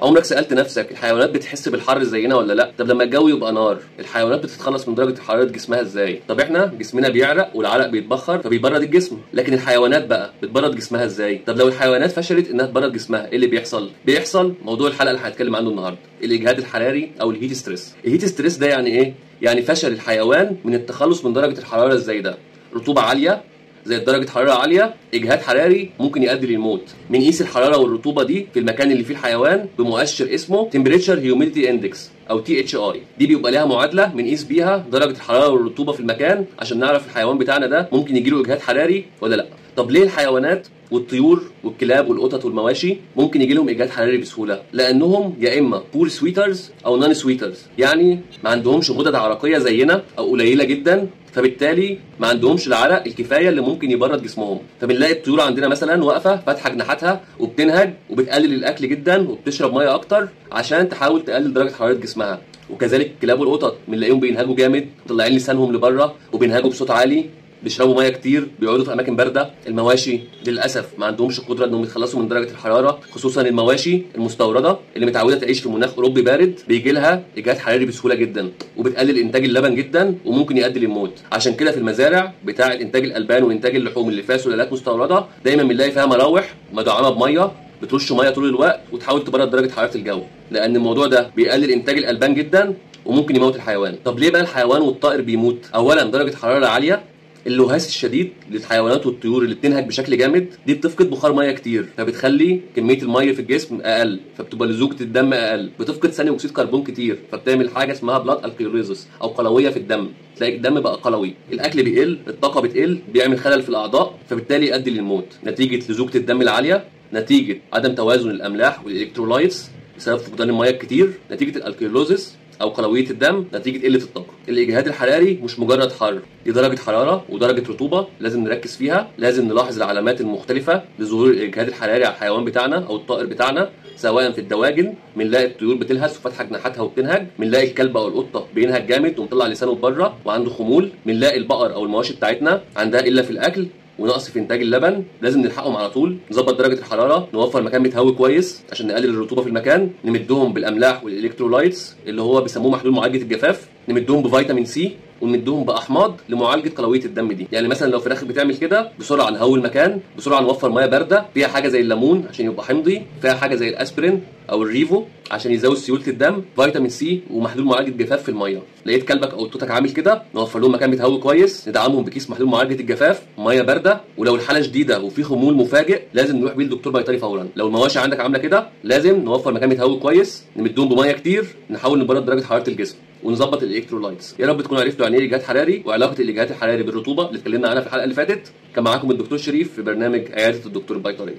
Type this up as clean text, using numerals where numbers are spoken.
عمرك سالت نفسك الحيوانات بتحس بالحر زينا ولا لا؟ طب لما الجو يبقى نار الحيوانات بتتخلص من درجه حراره جسمها ازاي؟ طب احنا جسمنا بيعرق والعرق بيتبخر فبيبرد الجسم، لكن الحيوانات بقى بتبرد جسمها ازاي؟ طب لو الحيوانات فشلت انها تبرد جسمها ايه اللي بيحصل موضوع الحلقه اللي هنتكلم عنه النهارده، الاجهاد الحراري او الهيت ستريس. الهيت ستريس ده يعني ايه؟ يعني فشل الحيوان من التخلص من درجه الحراره الزايده. رطوبه عاليه زي درجة حرارة عالية، إجهاد حراري ممكن يؤدي للموت. بنقيس الحرارة والرطوبة دي في المكان اللي فيه الحيوان بمؤشر اسمه Temperature Humidity Index أو THI. دي بيبقى لها معادلة بنقيس بيها درجة الحرارة والرطوبة في المكان عشان نعرف الحيوان بتاعنا ده ممكن يجيله إجهاد حراري ولا لأ. طب ليه الحيوانات والطيور والكلاب والقطط والمواشي ممكن يجي لهم اجهاد حراري بسهوله؟ لانهم يا اما بور سويترز او نون سويترز، يعني ما عندهمش غدد عرقيه زينا او قليله جدا، فبالتالي ما عندهمش العرق الكفايه اللي ممكن يبرد جسمهم. فبنلاقي الطيور عندنا مثلا واقفه فاتحه جناحاتها وبتنهج وبتقلل الاكل جدا وبتشرب ميه اكتر عشان تحاول تقلل درجه حراره جسمها. وكذلك الكلاب والقطط بنلاقيهم بينهجوا جامد، مطلعين لسانهم لبره وبينهجوا بصوت عالي، بيشربوا ميه كتير، بيقعدوا في اماكن بارده. المواشي للاسف ما عندهمش القدره انهم يتخلصوا من درجه الحراره، خصوصا المواشي المستورده اللي متعوده تعيش في مناخ اوروبي بارد، بيجي لها اجهاد حراري بسهوله جدا وبتقلل انتاج اللبن جدا وممكن يؤدي للموت. عشان كده في المزارع بتاعه انتاج الالبان وانتاج اللحوم اللي فيها سلالات مستورده دايما بنلاقي فيها مراوح مدعمه بميه بترش ميه طول الوقت وتحاول تبرد درجه حراره الجو، لان الموضوع ده بيقلل انتاج الالبان جدا وممكن يموت الحيوان. طب ليه بقى الحيوان والطائر بيموت؟ اولا درجه حراره عاليه، اللهاس الشديد للحيوانات والطيور اللي بتنهج بشكل جامد دي بتفقد بخار ميه كتير، فبتخلي كميه الميه في الجسم اقل، فبتبقى لزوجه الدم اقل، بتفقد ثاني اكسيد كربون كتير، فبتعمل حاجه اسمها بلاد الكيلوزيس او قلويه في الدم، تلاقي الدم بقى قلوي، الاكل بيقل، الطاقه بتقل، بيعمل خلل في الاعضاء، فبالتالي يؤدي للموت نتيجه لزوجه الدم العاليه، نتيجه عدم توازن الاملاح والالكترولايتس بسبب فقدان الميه الكتير، نتيجه الالكيلوزيس او قلويه الدم، نتيجه قله الطاقه. الاجهاد الحراري مش مجرد حر، دي درجه حراره ودرجه رطوبه لازم نركز فيها، لازم نلاحظ العلامات المختلفه لظهور الاجهاد الحراري على الحيوان بتاعنا او الطائر بتاعنا. سواء في الدواجن بنلاقي الطيور بتلهث وفاتحه جناحاتها وبتنهج، بنلاقي الكلب او القطه بينهج جامد ومطلع لسانه بره وعنده خمول، بنلاقي البقر او المواشي بتاعتنا عندها قله في الاكل ونقص في انتاج اللبن، لازم نلحقهم على طول، نظبط درجه الحراره، نوفر مكان متهوي كويس عشان نقلل الرطوبه في المكان، نمدهم بالاملاح والالكترولايتس اللي هو بيسموه محلول معالجه الجفاف، نمدهم بفيتامين سي، ونمدهم باحماض لمعالجه قلويه الدم دي. يعني مثلا لو فراخ بتعمل كده بسرعه نهوي المكان، بسرعه نوفر ميه بارده فيها حاجه زي الليمون عشان يبقى حمضي، فيها حاجه زي الاسبرين او الريفو عشان يزود سيوله الدم، فيتامين سي ومحلول معالجه جفاف في الميه. لقيت كلبك او قطتك عامل كده، نوفر لهم مكان متهوي كويس، ندعمهم بكيس محلول معالجه الجفاف، ميه بارده، ولو الحاله شديده وفي خمول مفاجئ لازم نروح بيه لدكتور بيطري فورا. لو المواشي عندك عامله كده لازم نوفر مكان متهوي كويس، نمدهم بميه كتير، نحاول نبرد درجه حراره الجسم ونظبط الالكترولايتس. يا رب تكونوا عرفتوا يعني ايه اجهاد حراري وعلاقه الاجهاد الحراري بالرطوبه اللي اتكلمنا عنها في الحلقه اللي فاتت. كان معاكم الدكتور شريف في برنامج عياده الدكتور البيطري.